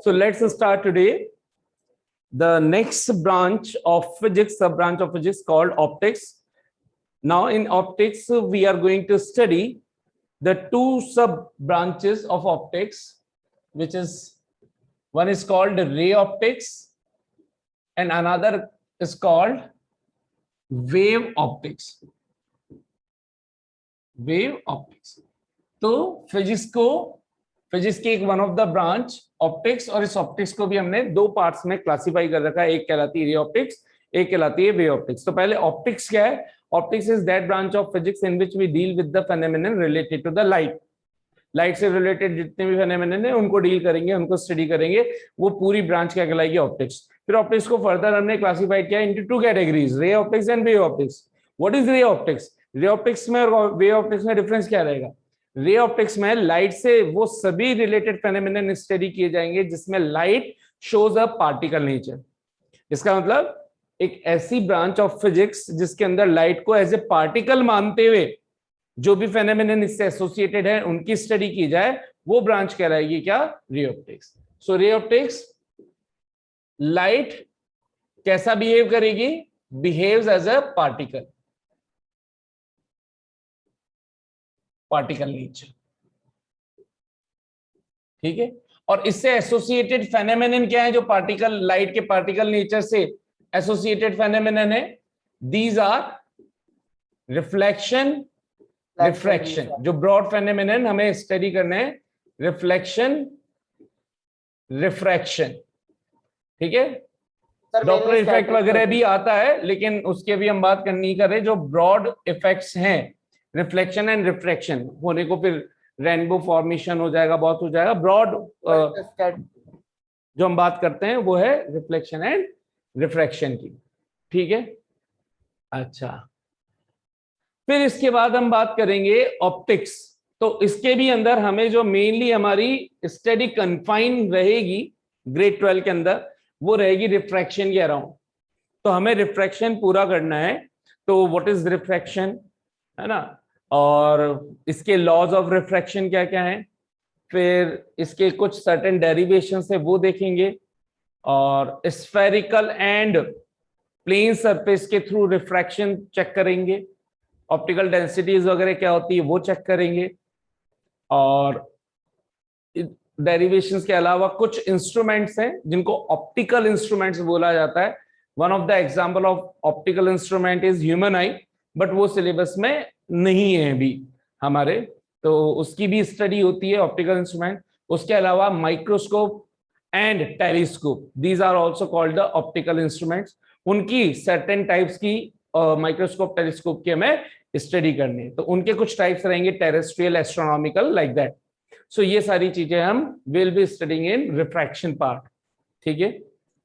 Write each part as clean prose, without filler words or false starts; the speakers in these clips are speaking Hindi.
So let's start today the next branch of physics, sub-branch of physics called optics. Now in optics, we are going to study the two sub-branches of optics, which is one is called ray optics and another is called wave optics. Wave optics. तो फिजिक्स की एक one of the branch optics, और इस ऑप्टिक्स को भी हमने दो पार्ट्स में क्लासिफाई कर रखा है, एक कहलाती है रे ऑप्टिक्स, एक कहलाती है वेव ऑप्टिक्स। तो पहले ऑप्टिक्स क्या है? Optics is that branch of physics in which we deal with the phenomenon related to the light. Light से रिलेटेड जितने भी फेनोमेनन है उनको डील करेंगे, उनको स्टडी करेंगे, वो पूरी ब्रांच क्या कहलाएगी? ऑप्टिक्स। फिर ऑप्टिक्स को फर्दर हमने क्लासिफाइड किया into two categories, ray optics and wave optics. What is ray optics? Ray optics में और वेव ऑप्टिक्स में डिफरेंस क्या रहेगा? रे ऑप्टिक्स में लाइट से वो सभी रिलेटेड फेनोमेनन स्टडी किए जाएंगे जिसमें लाइट शोज अ पार्टिकल नेचर। इसका मतलब एक ऐसी ब्रांच ऑफ फिजिक्स जिसके अंदर लाइट को एज ए पार्टिकल मानते हुए जो भी फेनोमेनन इससे एसोसिएटेड है उनकी स्टडी की जाए, वो ब्रांच कहलाएगी क्या? रे optics. So ray optics, light कैसा बिहेव करेगी? Behaves as a particle nature, ठीक है। और इससे एसोसिएटेड फेनोमेनन क्या है जो पार्टिकल, लाइट के पार्टिकल नेचर से एसोसिएटेड फेनोमेनन है? These are reflection, refraction. जो ब्रॉड फेनोमेनन हमें स्टडी करने हैं, रिफ्लेक्शन, रिफ्रैक्शन, ठीक है। डॉपलर इफेक्ट वगैरह भी आता है, लेकिन उसके भी हम बात नहीं कर रहे। जो ब्रॉड इफेक्ट्स हैं, रिफ्लेक्शन एंड रिफ्रैक्शन होने को, फिर रेनबो फॉर्मेशन हो जाएगा, बहुत हो जाएगा। ब्रॉड जो हम बात करते हैं वो है रिफ्लेक्शन एंड रिफ्रैक्शन की, ठीक है। अच्छा, फिर इसके बाद हम बात करेंगे ऑप्टिक्स। तो इसके भी अंदर हमें जो मेनली हमारी स्टडी कन्फाइन रहेगी ग्रेड 12 के अंदर, वो रहेगी रिफ्रैक्शन के अराउंड। तो हमें रिफ्रैक्शन पूरा करना है। तो व्हाट इज रिफ्रैक्शन, है ना, और इसके लॉज ऑफ रिफ्रैक्शन क्या क्या है, फिर इसके कुछ सर्टेन डेरिवेशंस है वो देखेंगे, और स्फेरिकल एंड प्लेन सरफेस के थ्रू रिफ्रैक्शन चेक करेंगे, ऑप्टिकल डेंसिटीज वगैरह क्या होती है वो चेक करेंगे। और डेरिवेशंस के अलावा कुछ इंस्ट्रूमेंट्स हैं जिनको ऑप्टिकल इंस्ट्रूमेंट्स बोला जाता है। One of the example of optical instrument is human I, but वो सिलेबस में नहीं है अभी हमारे, तो उसकी भी स्टडी होती है ऑप्टिकल इंस्ट्रूमेंट। उसके अलावा microscope and telescope, these are also called the optical instruments. उनकी सर्टेन टाइप्स की माइक्रोस्कोप, टेलीस्कोप की हमें स्टडी करनी है। तो उनके कुछ टाइप्स रहेंगे, terrestrial, astronomical, like that. So ये सारी चीजें हम will be studying in refraction part, ठीक है।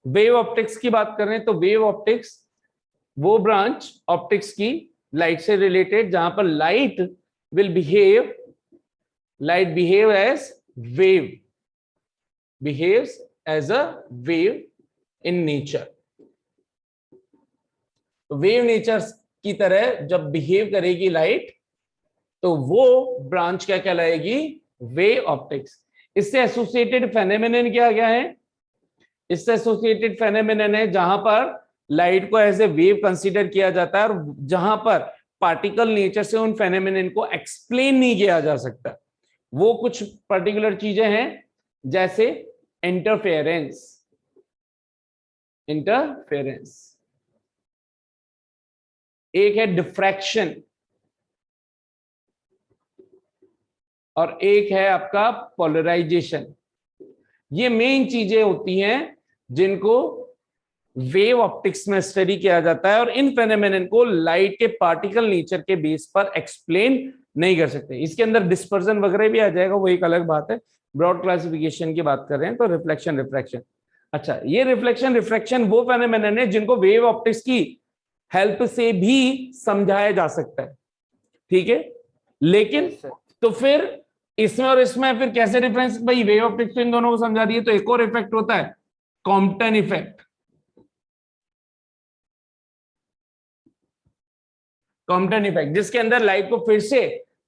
वेव ऑप्टिक्स की बात करें तो वेव ऑप्टिक्स वो ब्रांच ऑप्टिक्स की लाइट से रिलेटेड जहां पर light will behave, light behave as wave, behaves as a wave in nature. Wave nature की तरह जब बिहेव करेगी लाइट, तो वो ब्रांच क्या कहलाएगी? Wave optics. इससे एसोसिएटेड फेनोमेनन क्या क्या है? इससे एसोसिएटेड फेनोमेनन है जहां पर लाइट को एज ए वेव कंसीडर किया जाता है, और जहां पर पार्टिकल नेचर से उन फेनोमेनन को एक्सप्लेन नहीं किया जा सकता। वो कुछ पर्टिकुलर चीजें हैं जैसे इंटरफेरेंस, एक है डिफ्रैक्शन, और एक है आपका पोलराइजेशन। ये मेन चीजें होती हैं जिनको वेव ऑप्टिक्स में स्टडी किया जाता है, और इन फेनोमेनन को लाइट के पार्टिकल नेचर के बेस पर एक्सप्लेन नहीं कर सकते। इसके अंदर डिस्पर्जन वगैरह भी आ जाएगा, वो एक अलग बात है। ब्रॉड क्लासिफिकेशन की बात कर रहे हैं तो रिफ्लेक्शन, रिफ्रैक्शन। अच्छा, ये रिफ्लेक्शन, रिफ्रैक्शन वो फेनोमेनन है जिनको वेव ऑप्टिक्स की हेल्प से भी समझाया जा सकता है, ठीक है। लेकिन तो फिर इसमें और इसमें फिर कैसे डिफरेंस? भाई वेव ऑप्टिक्स इन दोनों को समझा दिए, तो एक और इफेक्ट होता है कॉम्पटन इफेक्ट। कॉम्पटन इफेक्ट जिसके अंदर लाइट को फिर से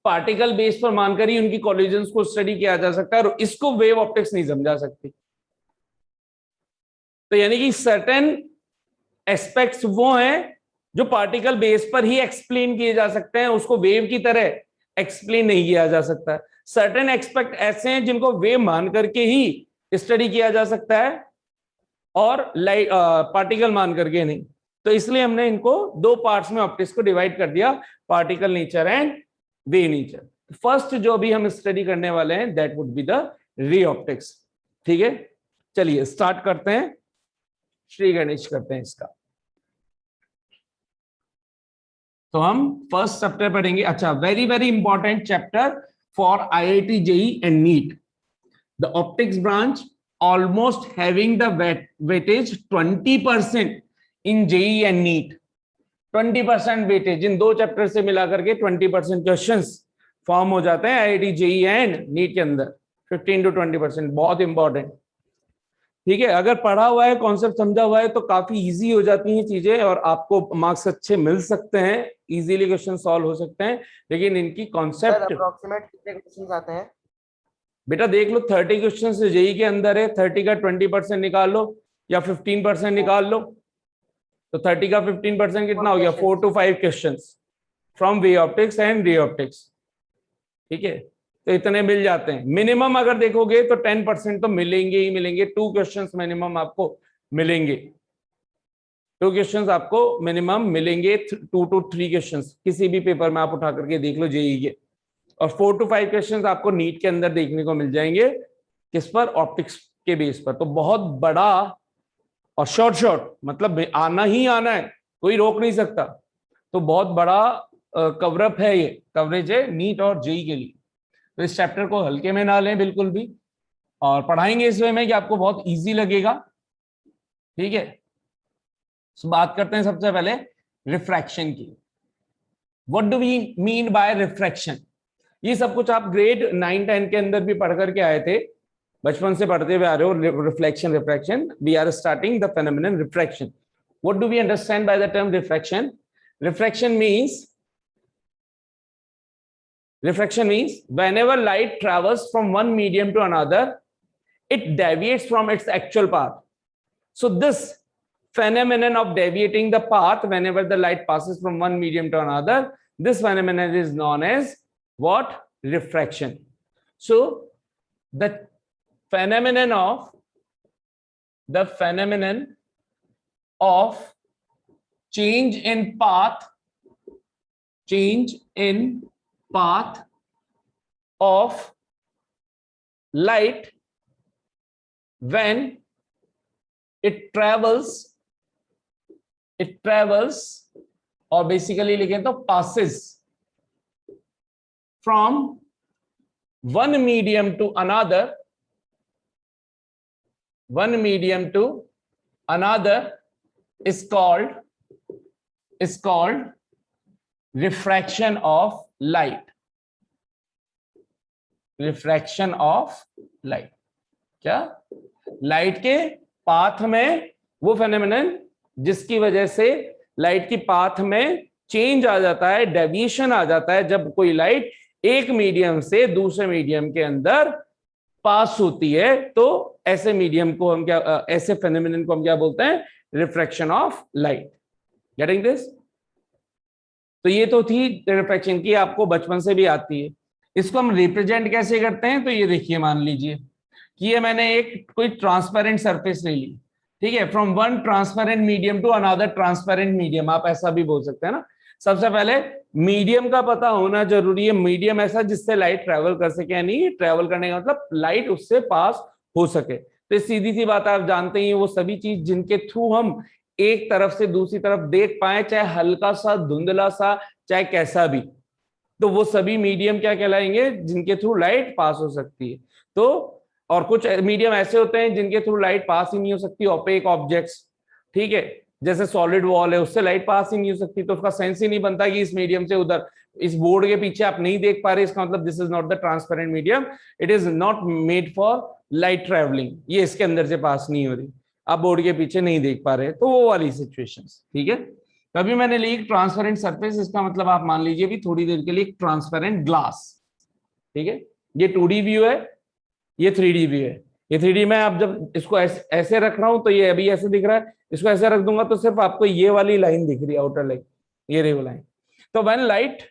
पार्टिकल बेस पर मानकर ही उनकी कोलिजन्स को स्टडी किया जा सकता है, और इसको वेव ऑप्टिक्स नहीं समझा सकती। तो यानी कि सर्टेन एस्पेक्ट्स वो हैं जो पार्टिकल बेस पर ही एक्सप्लेन किए जा सकते हैं, उसको वेव की तरह एक्सप्लेन नहीं किया जा सकता। सर्टेन एस्पेक्ट ऐसे हैं जिनको वेव मान करके ही स्टडी किया जा सकता है और लाइट पार्टिकल मान करके नहीं। तो इसलिए हमने इनको दो पार्ट्स में ऑप्टिक्स को डिवाइड कर दिया, particle nature and wave nature. First जो भी हम स्टडी करने वाले हैं that would be the ray optics. ठीक है, चलिए स्टार्ट करते हैं, श्री गणेश करते हैं इसका। तो हम फर्स्ट चैप्टर पढ़ेंगे। अच्छा, very very important chapter for IIT JEE and NEET, the optics branch almost having the weightage 20% in JEE and NEET। 20% weightage in दो चैप्टर से मिला करके 20% क्वेश्चंस फॉर्म हो जाते हैं आईआईटी जेई एंड नीट के अंदर। 15 to 20% बहुत इंपॉर्टेंट। ठीक है, अगर पढ़ा हुआ है, कॉन्सेप्ट समझा हुआ है तो काफी इजी हो जाती हैं चीजें और आपको मार्क्स अच्छे मिल सकते हैं, इजीली क्वेश्चन सॉल्व हो सकते हैं। लेकिन इनकी कॉन्सेप्ट अप्रोक्सीमेट कितने क्वेश्चंस आते हैं बेटा देख लो, 30 क्वेश्चन जेई के अंदर है, 30 का 20% निकाल लो या 15% निकाल लो, तो 30 का 15% कितना हो गया? 4 to 5 question from way optics and ray optics. ठीक है, तो इतने मिल जाते हैं। मिनिमम अगर देखोगे तो 10% तो मिलेंगे ही मिलेंगे, 2 क्वेश्चन मिनिमम आपको मिलेंगे, 2 क्वेश्चन आपको मिनिमम मिलेंगे, 2 to 3 क्वेश्चन किसी भी पेपर में आप उठा करके देख लो जेई के। और 4 to 5 क्वेश्चंस आपको नीट के अंदर देखने को मिल जाएंगे, किस पर? ऑप्टिक्स के बेस पर। तो बहुत बड़ा और शॉर्ट मतलब आना ही आना है, कोई रोक नहीं सकता। तो बहुत बड़ा कवरअप है, ये कवरेज है नीट और जेई के लिए। तो इस चैप्टर को हल्के में ना लें बिल्कुल भी, और पढ़ाएंगे इस वे में कि आपको बहुत ईजी लगेगा। ठीक है, तो बात करते हैं सबसे पहले रिफ्रैक्शन की। What do we mean by refraction? ये सब कुछ आप ग्रेड 9-10 के अंदर भी पढ़ करके आए थे, बचपन से पढ़ते हुए आ रहे हो। Reflection, refraction, we are starting the phenomenon refraction. What do we understand by the term refraction? Refraction means whenever light travels from one medium to another, it deviates from its actual path. So this phenomenon of deviating the path whenever the light passes from one medium to another, this phenomenon is known as what? Refraction. So the phenomenon of change in path of light when it travels or basically लिखें तो passes from one medium to another, is called refraction of light। Refraction of light. क्या? लाइट के पाथ में वो फेनोमेनन जिसकी वजह से लाइट की पाथ में चेंज आ जाता है, डेविएशन आ जाता है, जब कोई लाइट एक मीडियम से दूसरे मीडियम के अंदर पास होती है, तो ऐसे मीडियम को हम क्या, ऐसे फेनोमेनन को हम क्या बोलते हैं? Refraction of light. Getting this? तो ये तो थी रिफ्रैक्शन की, आपको बचपन से भी आती है। इसको हम रिप्रेजेंट कैसे करते हैं? तो ये देखिए, मान लीजिए कि ये मैंने एक कोई ट्रांसपेरेंट सरफेस ले ली, ठीक है, from one transparent medium to another transparent medium, आप ऐसा भी बोल सकते हैं ना। सबसे पहले मीडियम का पता होना जरूरी है। मीडियम ऐसा जिससे लाइट ट्रेवल कर सके, यानी ट्रेवल करने का मतलब लाइट उससे पास हो सके। तो सीधी सी बात आप जानते ही, वो सभी चीज जिनके थ्रू हम एक तरफ से दूसरी तरफ देख पाए, चाहे हल्का सा, धुंधला सा, चाहे कैसा भी, तो वो सभी मीडियम क्या कहलाएंगे? जिनके थ्रू लाइट पास हो सकती है। तो और कुछ मीडियम ऐसे होते हैं जिनके थ्रू लाइट पास ही नहीं हो सकती, ओपेक ऑब्जेक्ट्स, ठीक है, जैसे सॉलिड वॉल है, उससे लाइट पास ही नहीं हो सकती, तो उसका सेंस ही नहीं बनता कि इस मीडियम से उधर, इस बोर्ड के पीछे आप नहीं देख पा रहे, इसका मतलब this is not the transparent medium, it is not made for light travelling, ये इसके अंदर से पास नहीं हो रही, आप बोर्ड के पीछे नहीं देख पा रहे, तो वो वाली सिचुएशंस। ठीक है, कभी मैंने ली ट्रांसपेरेंट सरफेस, इसका मतलब आप मान लीजिए भी थोड़ी देर के लिए ट्रांसपेरेंट ग्लास। ठीक है, ये 2D व्यू है, ये 3D व्यू है। ये 3D में आप जब इसको ऐसे रख रहा हूं तो ये अभी ऐसे दिख रहा है, इसको ऐसे रख दूंगा तो सिर्फ आपको ये वाली लाइन दिख रही है, आउटर लाइन, ये रही वो लाइन। तो when light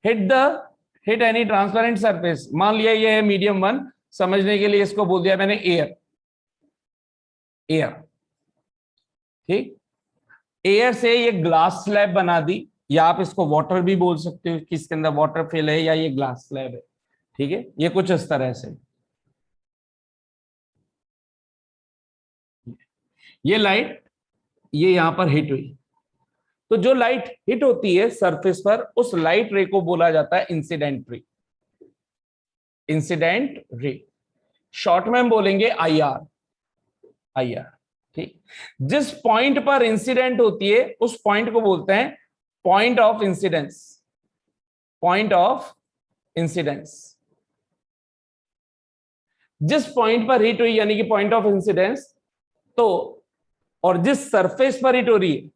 hit any transparent surface, मान लिया ये है मीडियम 1, समझने के लिए इसको बोल दिया मैंने एयर, एयर, ठीक। एयर से ये ग्लास स्लैब बना दी, या आप इसको वाटर भी बोल सकते हो कि इसके अंदर वाटर फिल है या ये ग्लास स्लैब है, ठीक है। ये कुछ इस तरह से, ये लाइट ये यहां पर हिट हुई, तो जो लाइट हिट होती है सरफेस पर, उस लाइट रे को बोला जाता है incident ray, incident ray. Short में हम बोलेंगे आईआर, आईआर, ठीक। जिस पॉइंट पर इंसिडेंट होती है उस पॉइंट को बोलते हैं point of incidence, point of incidence. जिस पॉइंट पर हिट हुई यानी कि पॉइंट ऑफ इंसिडेंस, तो और जिस सरफेस पर हिट हो रही है,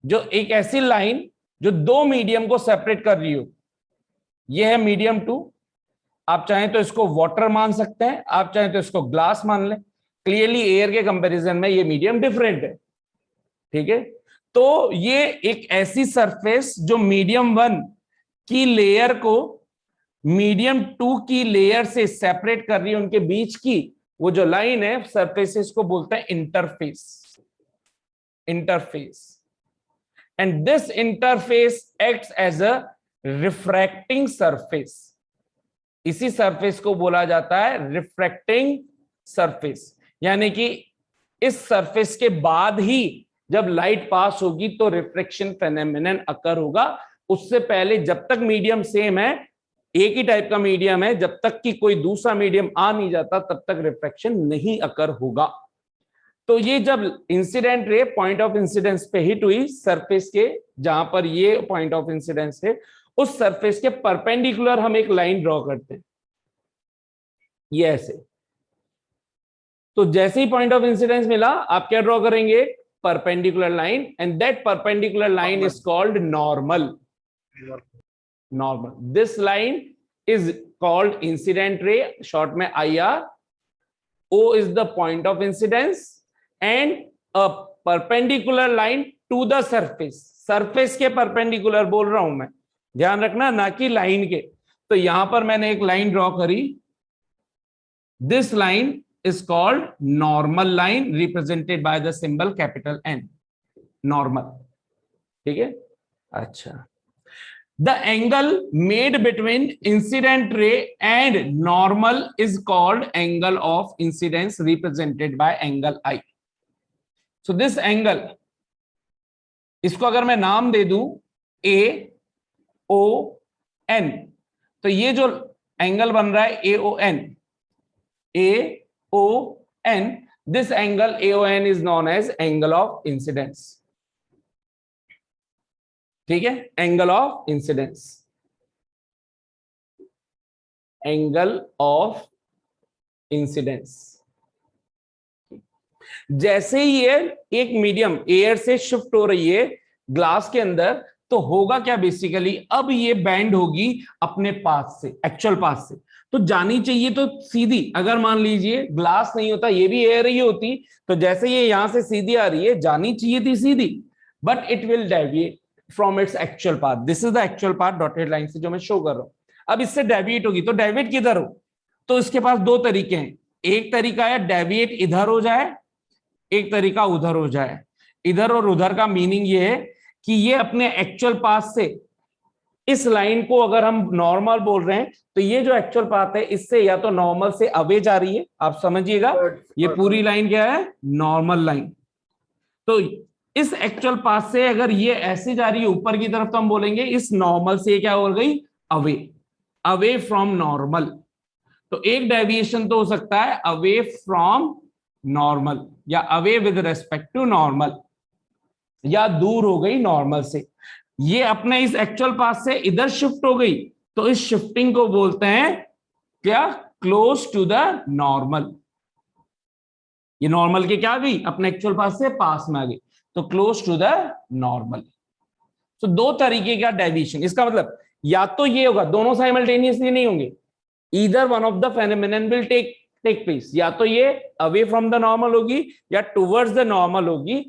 जो एक ऐसी लाइन जो दो मीडियम को सेपरेट कर रही हो, यह है मीडियम 2। आप चाहें तो इसको वाटर मान सकते हैं, आप चाहें तो इसको ग्लास मान लें। क्लियरली एयर के कंपैरिजन में ये मीडियम डिफरेंट है, ठीक है। तो ये एक ऐसी सरफेस जो मीडियम 1 की लेयर को मीडियम 2 की लेयर से सेपरेट कर रही है, उनके बीच की वो जो लाइन है सरफेसेस को बोलते हैं interface, interface. And this interface acts as a refracting surface, इसी सरफेस को बोला जाता है रिफ्रैक्टिंग सरफेस। यानी कि इस सरफेस के बाद ही जब लाइट पास होगी तो रिफ्रैक्शन फेनोमेनन अकर होगा। उससे पहले जब तक मीडियम सेम है, एक ही टाइप का मीडियम है, जब तक कि कोई दूसरा मीडियम आ नहीं जाता तब तक रिफ्रैक्शन नहीं अकर होगा। तो ये जब incident ray point of incidence पे हिट हुई सरफेस के, जहां पर ये पॉइंट ऑफ इंसिडेंस है, उस सरफेस के परपेंडिकुलर हम एक लाइन ड्रॉ करते हैं, ये ऐसे। तो जैसे ही पॉइंट ऑफ इंसिडेंस मिला, आप क्या ड्रॉ करेंगे? Perpendicular line, and that perpendicular line is called normal, normal. This line is called incident ray, short में IR। O is the point of incidence and a perpendicular line to the surface, surface के परपेंडिकुलर बोल रहा हूं मैं, ध्यान रखना, ना कि लाइन के। तो यहां पर मैंने एक लाइन ड्रॉ करी, this line is called normal line, represented by the symbol capital N, normal, ठीक है। अच्छा, the angle made between incident ray and normal is called angle of incidence, represented by angle I. So this angle, इसको अगर मैं नाम दे दूं AON, तो ये जो एंगल बन रहा है AON, this angle AON is known as angle of incidence, ठीक है। Angle of incidence, angle of incidence. जैसे ही ये एक मीडियम एयर से शिफ्ट हो रही है ग्लास के अंदर, तो होगा क्या बेसिकली, अब ये बैंड होगी अपने पाथ से, एक्चुअल पाथ से। तो जानी चाहिए तो सीधी, अगर मान लीजिए ग्लास नहीं होता, ये भी एयर ही होती, तो जैसे ये यहां से सीधी आ रही है, जानी चाहिए थी सीधी, but it will deviate from its actual path. This is the actual path dotted line से जो मैं शो कर रहा हूं। अब इससे डेविएट होगी, तो डेविएट किधर हो? तो इसके पास दो तरीके हैं। एक तरीका है डेविएट इधर हो जाए, एक तरीका उधर हो जाए। इधर और उधर का मीनिंग ये है कि ये अपने एक्चुअल पाथ से, इस लाइन को अगर हम नॉर्मल बोल रहे हैं, तो ये जो एक्चुअल पाथ है इससे या तो नॉर्मल से अवे जा रही है, आप समझिएगा, ये पूरी लाइन क्या है? Normal line. तो इस एक्चुअल पाथ से अगर ये ऐसे जा रही है ऊपर की तरफ, तो हम बोलेंगे इस नॉर्मल से क्या हो गई? Away, away from normal. तो एक डेविएशन तो हो सकता है अवे फ्रॉम नॉर्मल, या away with respect to normal, या दूर हो गई नॉर्मल से। ये अपने इस एक्चुअल पाथ से इधर शिफ्ट हो गई, तो इस शिफ्टिंग को बोलते हैं क्या? Close to the normal. ये नॉर्मल के क्या आ गई? अपने एक्चुअल पाथ से पास में आ गई, तो क्लोज टू द नॉर्मल। तो दो तरीके का डेविएशन, इसका मतलब या तो ये होगा, दोनों साइमल्टेनियसली नहीं होंगे, either one of the phenomenon will take place, या तो ये अवे फ्रॉम द नॉर्मल होगी या टुवर्ड्स द नॉर्मल होगी।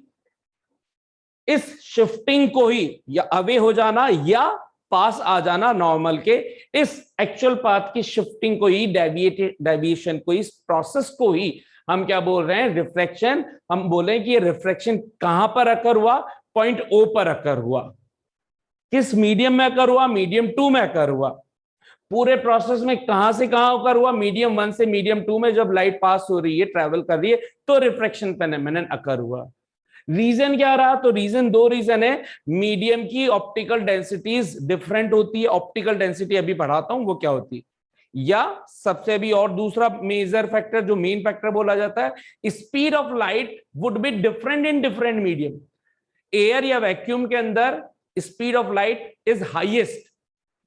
इस शिफ्टिंग को ही, या अवे हो जाना या पास आ जाना नॉर्मल के, इस एक्चुअल पाथ की शिफ्टिंग को ही, डेविएशन को, इस प्रोसेस को ही हम क्या बोल रहे हैं, रिफ्रैक्शन। हम बोले कि ये रिफ्रैक्शन कहां पर अकर हुआ, पॉइंट ओ पर अकर हुआ। किस मीडियम में अकर हुआ, मीडियम 2 में अकर हुआ। पूरे प्रोसेस में कहां से कहां अकर हुआ, मीडियम 1 से मीडियम 2 में जब लाइट पास हो रही है, ट्रेवल कर रही है, तो रिफ्रैक्शन फेनोमेनन अकर हुआ। रीजन क्या रहा, तो रीजन, दो रीजन है। मीडियम की ऑप्टिकल डेंसिटीज डिफरेंट होती है, ऑप्टिकल डेंसिटी अभी पढ़ाता हूं वो क्या होती है, या सबसे भी और दूसरा मेजर फैक्टर जो मेन फैक्टर बोला जाता है, speed of light would be different in different medium. Air या वैक्यूम के अंदर speed of light is highest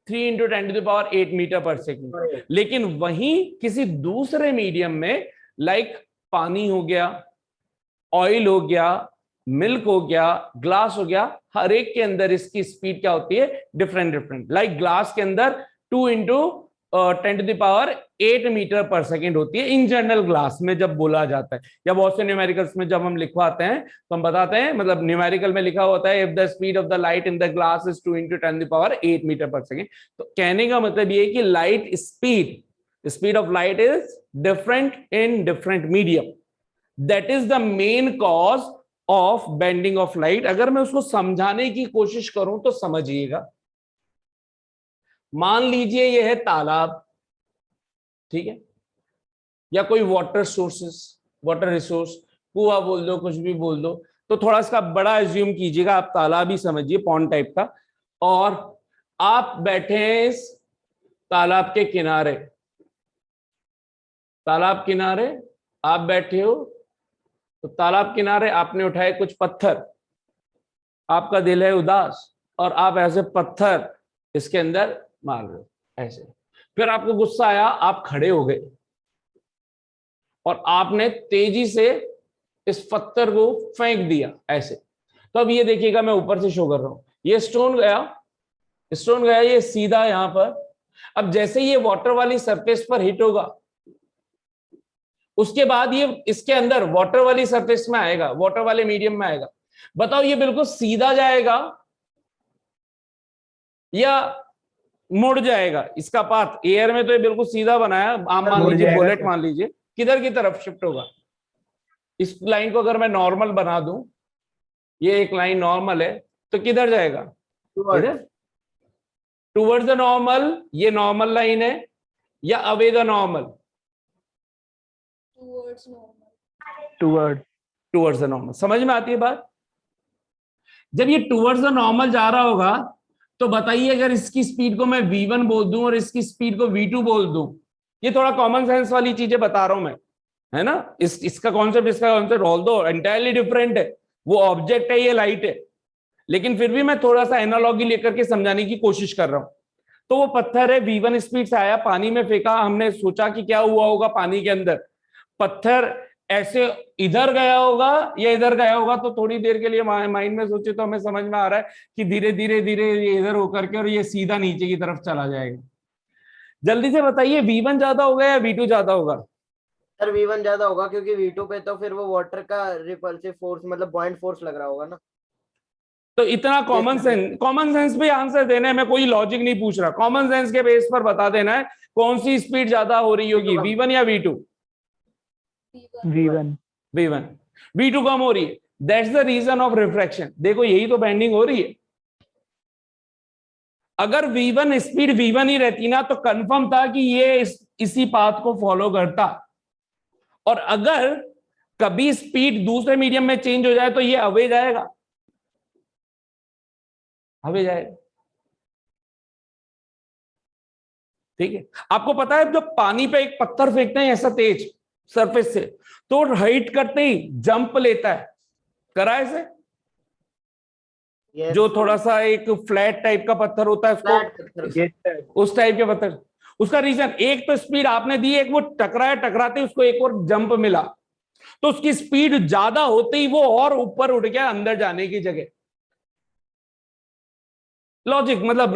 3 × 10⁸ metre per second, लेकिन वहीं किसी दूसरे मीडियम में, लाइक पानी हो गया, ऑयल हो गया, मिल्क हो गया, ग्लास हो गया, हर एक के अंदर इसकी स्पीड क्या होती है, डिफरेंट। लाइक ग्लास के अंदर 2 × 10⁸ मीटर पर सेकेंड होती है इन जनरल ग्लास में जब बोला जाता है, या बहुत से न्यूमेरिकल्स में जब हम लिखवाते हैं तो हम बताते हैं, मतलब न्यूमेरिकल में लिखा होता है, if the speed of the light in the glass is 2 × 10⁸ metre per second. तो कहने का मतलब ये है कि light speed of light is different in different medium. That is the main cause of bending of light. अगर मैं उसको समझाने की कोशिश करूं तो समझिएगा। मान लीजिए यह है तालाब, ठीक है, या कोई वाटर सोर्सेस, वाटर रिसोर्स, कुआं बोल दो, कुछ भी बोल दो, तो थोड़ा इसका बड़ा एज्यूम कीजिएगा, आप तालाब ही समझिए, पॉन्ड टाइप का, और आप बैठे हैं इस तालाब के किनारे, तालाब किनारे आप बैठे हो, तो तालाब किनारे आपने उठाए कुछ पत्थर, आपका दिल है उदास और आप ऐसे पत्थर इसके अंदर मार रहे हो ऐसे, फिर आपको गुस्सा आया, आप खड़े हो गए और आपने तेजी से इस पत्थर को फेंक दिया ऐसे। तो अब ये देखिएगा, मैं ऊपर से शो कर रहा हूं, ये स्टोन गया ये सीधा यहां पर। अब जैसे ये वाटर वाली सरफेस पर हिट होगा, उसके बाद ये इसके अंदर वाटर वाली सरफेस में आएगा, वाटर वाले मीडियम में आएगा। बताओ ये बिल्कुल सीधा जाएगा या मुड़ जाएगा? इसका पाथ एयर में तो ये बिल्कुल सीधा बनाया, आप मान लीजिए बुलेट मान लीजिए, किधर की तरफ शिफ्ट होगा? इस लाइन को अगर मैं नॉर्मल बना दूं, ये एक लाइन नॉर्मल है, तो किधर जाएगा? इधर, टुवर्ड्स द नॉर्मल। ये नॉर्मल लाइन है, या away the normal? Towards the normal. समझ में आती है बात? जब ये टुवर्ड्स द नॉर्मल जा रहा होगा, तो बताइए, अगर इसकी स्पीड को मैं v1 बोल दूं और इसकी स्पीड को v2 बोल दूं, ये थोड़ा कॉमन सेंस वाली चीजें बता रहा हूं मैं, है ना? इसका कॉन्सेप्ट ऑल्दो एंटायरली डिफरेंट है, वो ऑब्जेक्ट है, ये लाइट है, लेकिन फिर भी मैं थोड़ा सा एनालॉजी लेकर के समझाने की कोशिश कर रहा हूं। तो वो पत्थर है, v1 स्पीड से आया, पानी में फेंका, हमने सोचा कि क्या हुआ होगा पानी के अंदर, पत्थर ऐसे इधर गया होगा या इधर गया होगा। तो थोड़ी देर के लिए माइंड में सोचे तो हमें समझ में आ रहा है कि धीरे धीरे धीरे ये इधर होकर के और ये सीधा नीचे की तरफ चला जाएगा। जल्दी से बताइए, v1 ज्यादा होगा या v2 ज्यादा होगा? सर v1 ज्यादा होगा, क्योंकि v2 पे तो फिर वो वाटर का रिपल्सिव फोर्स, मतलब बॉइंट फोर्स लग रहा होगा ना। तो इतना कॉमन सेंस पे आंसर देना है, मैं कोई लॉजिक नहीं पूछ रहा, कॉमन सेंस के बेस पर बता देना है कौन सी स्पीड ज्यादा हो रही होगी, v1 या v2? v1 v2 कम हो रही है, that's the reason of refraction. देखो यही तो बेंडिंग हो रही है। अगर v1 स्पीड v1 ही रहती ना, तो कंफर्म था कि ये इसी पाथ को फॉलो करता, और अगर कभी स्पीड दूसरे मीडियम में चेंज हो जाए तो ये अवे जाएगा, अवे जाएगा। ठीक है, आपको पता है जब पानी पे एक पत्थर फेंकते हैं ऐसा तेज सरफेस से, तो हाइट करते ही जंप लेता है, करा ऐसे? जो थोड़ा सा एक फ्लैट टाइप का पत्थर होता है उसको, उस टाइप के पत्थर, उसका रीजन एक तो स्पीड आपने दी, एक वो टकराते उसको एक और जंप मिला, तो उसकी स्पीड ज्यादा होते ही वो और ऊपर उठ गया अंदर जाने की जगह। लॉजिक मतलब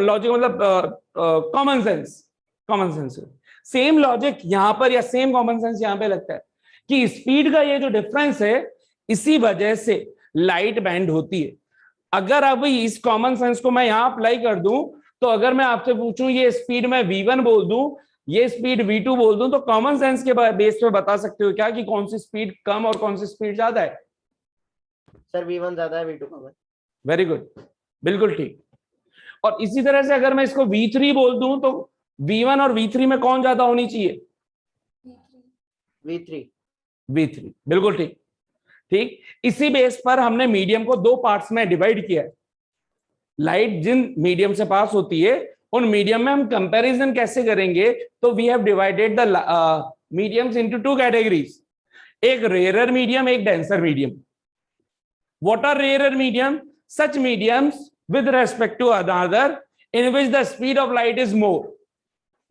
कॉमन सेंस सेम लॉजिक यहां पर या सेम कॉमन सेंस यहां पे लगता है कि स्पीड का ये जो डिफरेंस है इसी वजह से लाइट बेंड होती है। अगर अब इस कॉमन सेंस को मैं यहां अप्लाई कर दूं तो अगर मैं आपसे पूछूं ये स्पीड मैं v1 बोल दूं, ये स्पीड v2 बोल दूं, तो कॉमन सेंस के बेस पे बता सकते हो क्या कि कौन सी स्पीड कम और कौन सी स्पीड ज्यादा है? सर v1 ज्यादा है, v2 कम है। वेरी गुड, बिल्कुल ठीक। और इसी तरह से अगर मैं इसको v3 बोल दूं तो v1 और v3 में कौन ज्यादा होनी चाहिए? v3। v3, बिल्कुल ठीक। ठीक, इसी बेस पर हमने मीडियम को दो पार्ट्स में डिवाइड किया है। लाइट जिन मीडियम से पास होती है उन मीडियम में हम कंपैरिजन कैसे करेंगे, तो we have divided the mediums into two categories, एक रेयरर मीडियम, एक denser medium. What are rarer medium? Such mediums with respect to another in which the speed of light is more.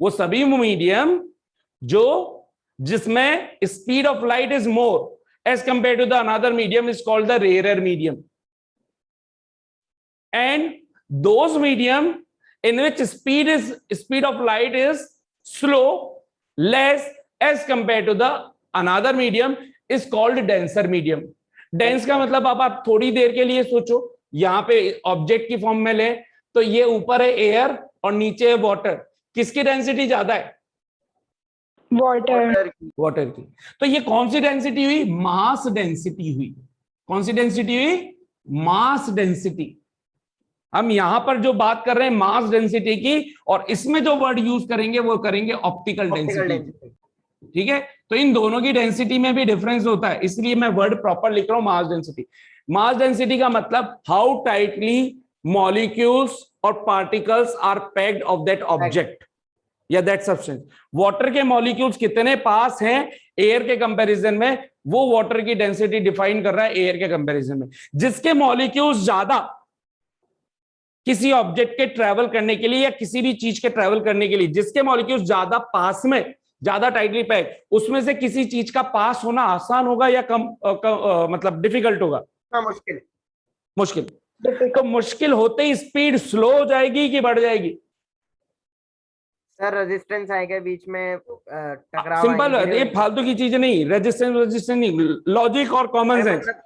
वो सभी मीडियम जो जिसमें speed of light is more as compare to the another medium is called the rarer medium. And those medium in which speed of light is slow, less as compared to the another medium is called denser medium. Dense का मतलब आप थोड़ी देर के लिए सोचो, यहां पे ऑब्जेक्ट की फॉर्म में ले तो ये ऊपर है एयर और नीचे है वाटर, किसकी डेंसिटी ज्यादा है? वाटर की। तो ये कौन सी डेंसिटी हुई? मास डेंसिटी हुई। कौन सी डेंसिटी हुई? Mass density. हम यहां पर जो बात कर रहे हैं मास डेंसिटी की, और इसमें जो वर्ड यूज करेंगे वो करेंगे ऑप्टिकल डेंसिटी। ठीक है, तो इन दोनों की डेंसिटी में भी डिफरेंस होता है, इसलिए मैं वर्ड प्रॉपर लिख रहा हूं मास डेंसिटी। मास डेंसिटी का मतलब हाउ टाइटली मॉलिक्यूल्स और particles are packed of that object या दैट सब्सटेंस। वाटर के मॉलिक्यूल्स कितने पास हैं एयर के कंपैरिजन में, वो वाटर की डेंसिटी डिफाइन कर रहा है एयर के कंपैरिजन में। जिसके मॉलिक्यूल्स ज्यादा किसी ऑब्जेक्ट के ट्रैवल करने के लिए या किसी भी चीज के ट्रैवल करने के लिए जिसके मॉलिक्यूल्स ज्यादा पास में, ज्यादा टाइटली पैक, उसमें से किसी चीज का पास होना आसान होगा या मतलब डिफिकल्ट होगा? मुश्किल। मुश्किल। तो मुश्किल होते ही स्पीड स्लो हो जाएगी कि बढ़ जाएगी? सर रेजिस्टेंस आएगा बीच में, टकराव सिंपल, ये फालतू की चीजें नहीं, रेजिस्टेंस नहीं, लॉजिक और कॉमन सेंस।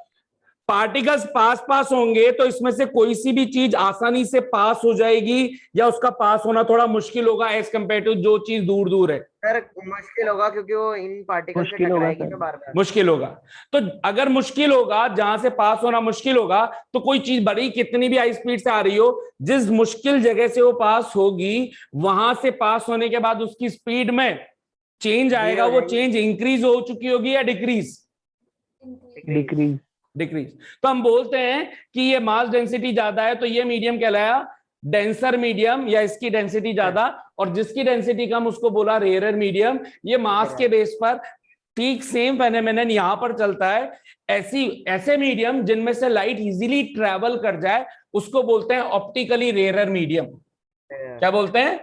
पार्टिकल्स पास पास होंगे तो इसमें से कोई सी भी चीज आसानी से पास हो जाएगी या उसका पास होना थोड़ा मुश्किल होगा एज कंपेयर टू जो चीज दूर दूर है? सर मुश्किल होगा क्योंकि वो इन पार्टिकल्स से टकराएगी तो बार बार मुश्किल होगा। तो अगर मुश्किल होगा, जहां से पास होना मुश्किल होगा, तो कोई चीज बड़ी कितनी भी हाई स्पीड से आ रही हो, जिस मुश्किल जगह से वो पास होगी वहां से पास होने के बाद उसकी स्पीड में चेंज आएगा। वो चेंज इंक्रीज हो चुकी होगी या डिक्रीज? डिक्रीज। डिक्रीज। तो हम बोलते हैं कि ये मास डेंसिटी ज्यादा है तो ये मीडियम कहलाया डेंसर मीडियम या इसकी डेंसिटी ज्यादा, और जिसकी डेंसिटी कम उसको बोला रेयरर मीडियम। ये मास के बेस पर ठीक सेम फेनोमेनन यहां पर चलता है। ऐसे मीडियम जिनमें से लाइट इजीली ट्रैवल कर जाए उसको बोलते हैं ऑप्टिकली रेयरर मीडियम। क्या बोलते हैं?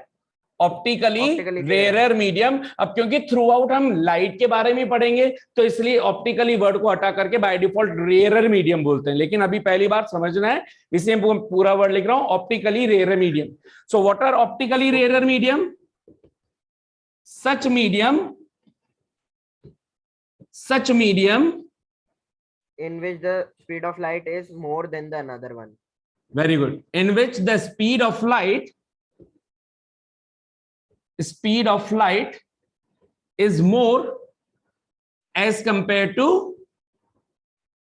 Optically rarer medium. अब क्योंकि थ्रू आउट हम लाइट के बारे में पढ़ेंगे तो इसलिए ऑप्टिकली वर्ड को हटा करके बाय डिफॉल्ट रेयरर मीडियम बोलते हैं, लेकिन अभी पहली बार समझना है इसलिए पूरा वर्ड लिख रहा हूं, optically rarer medium. So what are optically rarer medium? Such medium in which the speed of light is more than the another one. Very good. In which the speed of light is more as compared to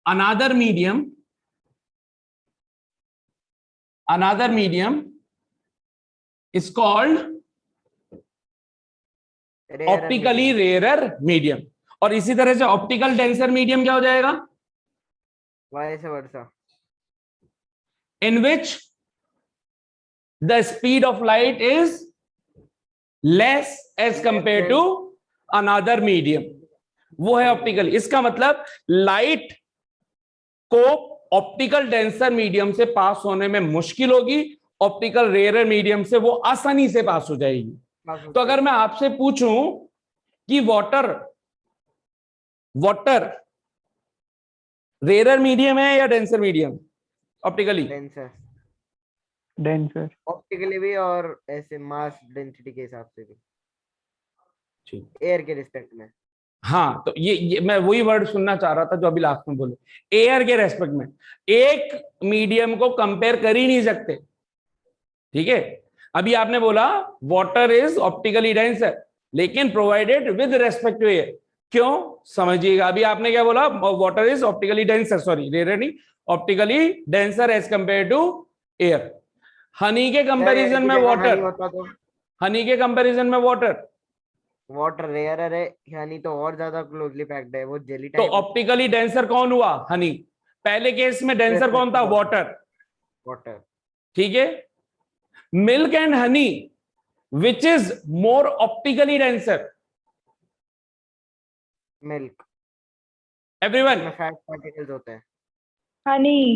another medium is called optically rarer medium. और इसी तरह से ऑप्टिकल डेंसर मीडियम क्या हो जाएगा? Vice versa. In which the speed of light is less as compared to another medium, वो है ऑप्टिकल। इसका मतलब लाइट को ऑप्टिकल डेंसर मीडियम से पास होने में मुश्किल होगी, ऑप्टिकल रेयरर मीडियम से वो आसानी से पास हो जाएगी। तो अगर मैं आपसे पूछूं कि वाटर रेयरर मीडियम है या denser medium optically? Denser. Optically भी और ऐसे मास डेंसिटी के हिसाब से भी। एयर के रिस्पेक्ट में। हाँ, तो ये मैं वही वर्ड सुनना चाह रहा था जो अभी लास्ट में बोले, एयर के रेस्पेक्ट में। एक मीडियम को कंपेयर कर ही नहीं सकते, ठीक है। अभी आपने बोला वाटर इज ऑप्टिकली डेंसर, लेकिन provided with respect to air. क्यों, समझिएगा। अभी आपने क्या बोला, water is optically denser, sorry rarer नहीं, optically denser as compare to air. Honey के कंपैरिजन में वाटर, हनी के कंपैरिजन में वाटर रेयर है, हनी तो और ज्यादा क्लोजली पैक्ड है, वो जेली तो टाइप। ऑप्टिकली डेंसर कौन हुआ, हनी। पहले केस में डेंसर कौन था, वाटर, ठीक है। Milk and honey, which is more optically denser, milk. Everyone, में फैट पार्टिकल्स होते हैं। Honey.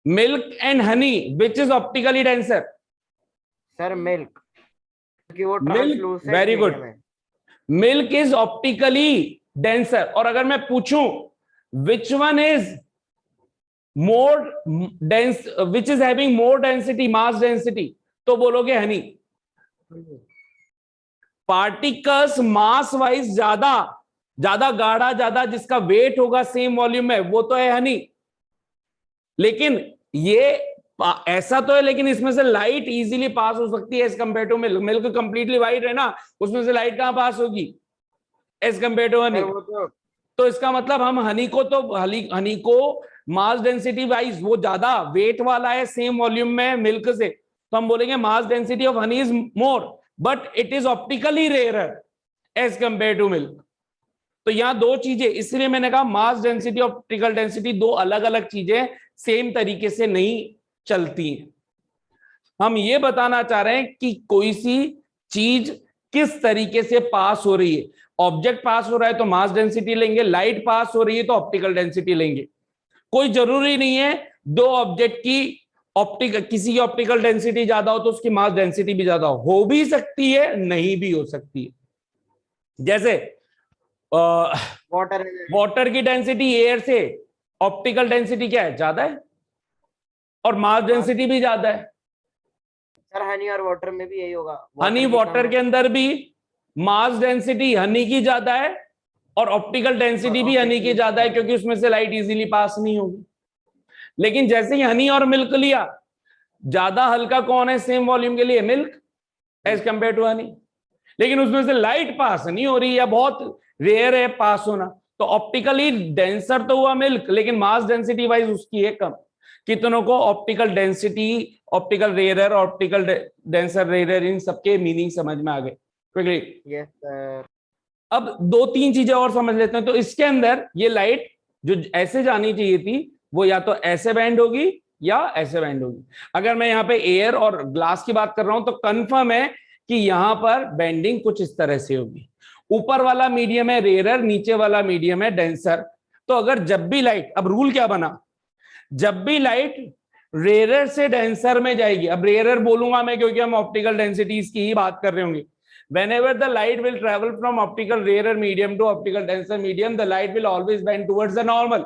Milk and honey, which is optically denser. Sir milk, क्योंकि वो milk, translucent very good, medium है। Milk is optically denser. और अगर मैं पूछूं which one is more dense, which is having more density, mass density, तो बोलोगे हनी। पार्टिकल्स मास वाइज ज्यादा ज्यादा गाढ़ा, ज्यादा जिसका वेट होगा सेम वॉल्यूम में, वो तो है हनी। लेकिन ये ऐसा तो है, लेकिन इसमें से लाइट इजीली पास हो सकती है as compare to milk. Milk completely white है ना, उसमें से लाइट कहां पास होगी एज कंपेयर टू हनी। तो इसका मतलब हम हनी को, तो हनी को मास डेंसिटी वाइज वो ज्यादा वेट वाला है सेम वॉल्यूम में मिल्क से, तो हम बोलेंगे mass density of honey is more, but it is optically rarer as compare to milk. तो यहां दो चीजें, इसलिए मैंने कहा मास डेंसिटी ऑप्टिकल डेंसिटी दो अलग अलग चीजें, सेम तरीके से नहीं चलती हैं। हम ये बताना चाह रहे हैं कि कोई सी चीज किस तरीके से पास हो रही है। ऑब्जेक्ट पास हो रहा है तो मास डेंसिटी लेंगे, लाइट पास हो रही है तो ऑप्टिकल डेंसिटी लेंगे। कोई जरूरी नहीं है दो ऑब्जेक्ट की किसी की ऑप्टिकल डेंसिटी ज्यादा हो तो उसकी मास डेंसिटी भी ज्यादा हो भी सकती है, नहीं भी हो सकती है। जैसे वाटर की डेंसिटी एयर से ऑप्टिकल डेंसिटी क्या है, ज्यादा है, और मास डेंसिटी भी ज्यादा है। सर हनी और वाटर में भी यही होगा। हनी वाटर के अंदर भी मास डेंसिटी हनी की ज्यादा है और ऑप्टिकल डेंसिटी भी हनी की ज्यादा है, क्योंकि उसमें से लाइट इजीली पास नहीं होगी। लेकिन जैसे ही हनी और मिल्क लिया, ज्यादा हल्का कौन है सेम वॉल्यूम के लिए, milk as compare to honey. लेकिन उसमें से लाइट पास नहीं हो रही है, बहुत रेयर है पास होना, तो ऑप्टिकली डेंसर तो हुआ मिल्क, लेकिन मास डेंसिटी वाइज उसकी है कम। कितनों को optical density, optical rarer, optical denser, rarer, इन सबके मीनिंग समझ में आ गए क्विकली? Yes sir. अब दो तीन चीजें और समझ लेते हैं। तो इसके अंदर ये लाइट जो ऐसे जानी चाहिए थी, वो या तो ऐसे बैंड होगी या ऐसे बैंड होगी। अगर मैं यहाँ पे एयर और ग्लास की बात कर रहा हूं तो कंफर्म है कि यहां पर बेंडिंग कुछ इस तरह से होगी। ऊपर वाला मीडियम है रेयरर, नीचे वाला मीडियम है डेंसर। तो अगर जब भी लाइट, अब रूल क्या बना, जब भी लाइट रेयरर से डेंसर में जाएगी, अब रेयरर बोलूंगा मैं क्योंकि हम ऑप्टिकल डेंसिटीज की ही बात कर रहे होंगे। Whenever the light will travel from optical rarer medium to optical denser medium, the light will always bend towards the normal.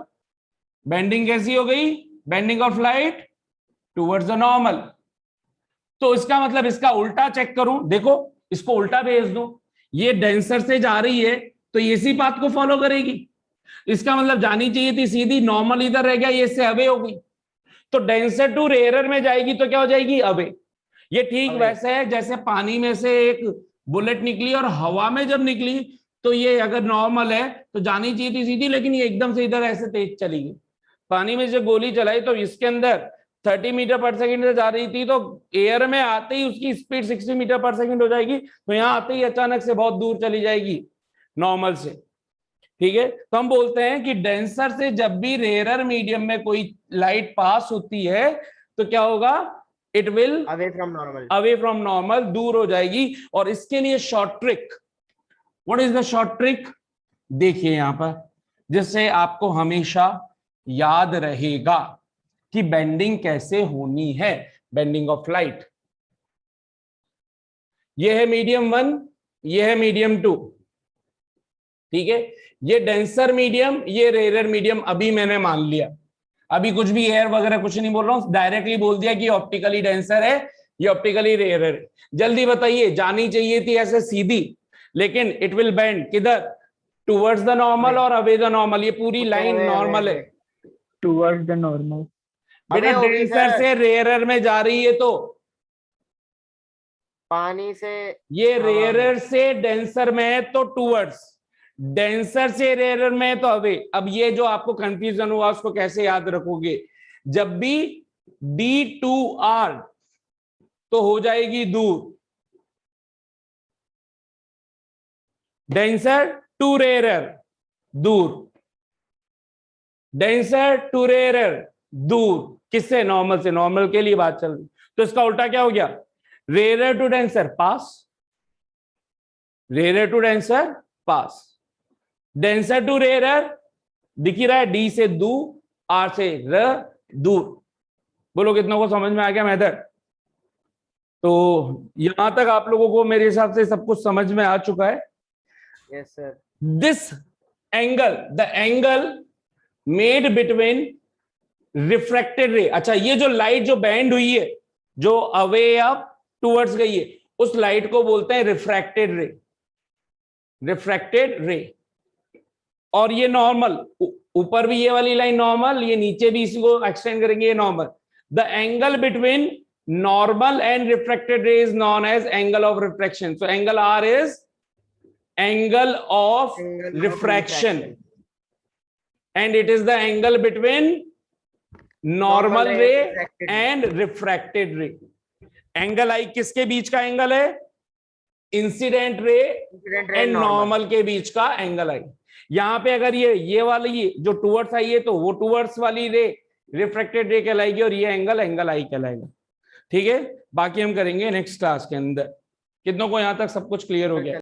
Bending कैसी हो गई, bending of light towards the normal. तो इसका मतलब इसका उल्टा चेक करूं, देखो इसको उल्टा भेज दूं, ये डेंसर से जा रही है तो इसी पाथ को फॉलो करेगी। इसका मतलब जानी चाहिए थी सीधी, नॉर्मल इधर रह गया, ये इससे अवे हो गई, तो डेंसर टू रेयरर में जाएगी तो क्या हो जाएगी, अवे। ये ठीक वैसे है जैसे पानी में से एक बुलेट निकली और हवा में जब निकली तो ये अगर नॉर्मल है तो जानी चाहिए थी सीधी, लेकिन ये एकदम से इधर ऐसे तेज चली गई। पानी में जब गोली चलाई तो इसके अंदर 30 मीटर पर सेकंड से जा रही थी, तो एयर में आते ही उसकी स्पीड 60 मीटर पर सेकंड हो जाएगी, तो यहाँ आते ही अचानक से बहुत दूर चली जाएगी नॉर्मल से। ठीक है, तो हम बोलते हैं कि डेंसर से जब भी रेयरर मीडियम में कोई लाइट पास होती है तो क्या होगा, it will away from normal, away from normal, दूर हो जाएगी। और इसके लिए short trick, what is the short trick, देखिए यहां पर, जिससे आपको हमेशा याद रहेगा कि बेंडिंग कैसे होनी है, बेंडिंग ऑफ लाइट। ये है मीडियम 1, ये है मीडियम 2, ठीक है। ये डेंसर मीडियम, ये रेयरर मीडियम, अभी मैंने मान लिया, अभी कुछ भी एयर वगैरह कुछ नहीं बोल रहा हूं, डायरेक्टली बोल दिया कि ऑप्टिकली डेंसर है, ये ऑप्टिकली रेयर है। जल्दी बताइए, जानी चाहिए थी ऐसे सीधी, लेकिन इट विल बेंड किधर, टुवर्ड्स द नॉर्मल और अवे द नॉर्मल। ये पूरी लाइन नॉर्मल है टुवर्ड्स द नॉर्मल। बेटा, अबे होगी डेंसर सर। से रेयरर में जा रही है, तो पानी से ये हवा में। रेयरर से डेंसर में है तो टुवर्ड्स, डेंसर से रेयरर में है तो अवे। अब ये जो आपको कंफ्यूजन हुआ उसको कैसे याद रखोगे, जब भी D2R तो हो जाएगी दूर, डेंसर टू रेयरर दूर, डेंसर टू रेयरर दूर, किससे, नॉर्मल से। नॉर्मल के लिए बात चल रही, तो इसका उल्टा क्या हो गया, rarer to denser pass, rarer to denser pass, denser to rarer दिख ही रहा है, डी से दू, आर से र, दूर। बोलो कितनों को समझ में आ गया मेथड? तो यहां तक आप लोगों को मेरे हिसाब से सब कुछ समझ में आ चुका है। Yes sir. This angle, the angle made between refracted रे, अच्छा ये जो लाइट जो बैंड हुई है, जो अवे अप टुवर्ड्स गई है, उस लाइट को बोलते हैं रिफ्रैक्टेड रे, रिफ्रैक्टेड रे। और ये नॉर्मल, ऊपर भी ये वाली लाइन नॉर्मल, ये नीचे भी इसी को एक्सटेंड करेंगे, ये normal. The angle between normal and refracted ray is known as angle of refraction. So angle R is angle of refraction, and it is the angle between normal ray and refracted ray. Angle I किसके बीच का एंगल है, इंसिडेंट रे एंड नॉर्मल के बीच का एंगल आई। यहां पे अगर ये वाली जो टुवर्ड्स आई है तो वो टुवर्ड्स वाली रे रिफ्रैक्टेड रे कहलाएगी, और ये एंगल आई कहलाएगा। ठीक है, बाकी हम करेंगे नेक्स्ट क्लास के अंदर। कितनों को यहां तक सब कुछ क्लियर हो गया?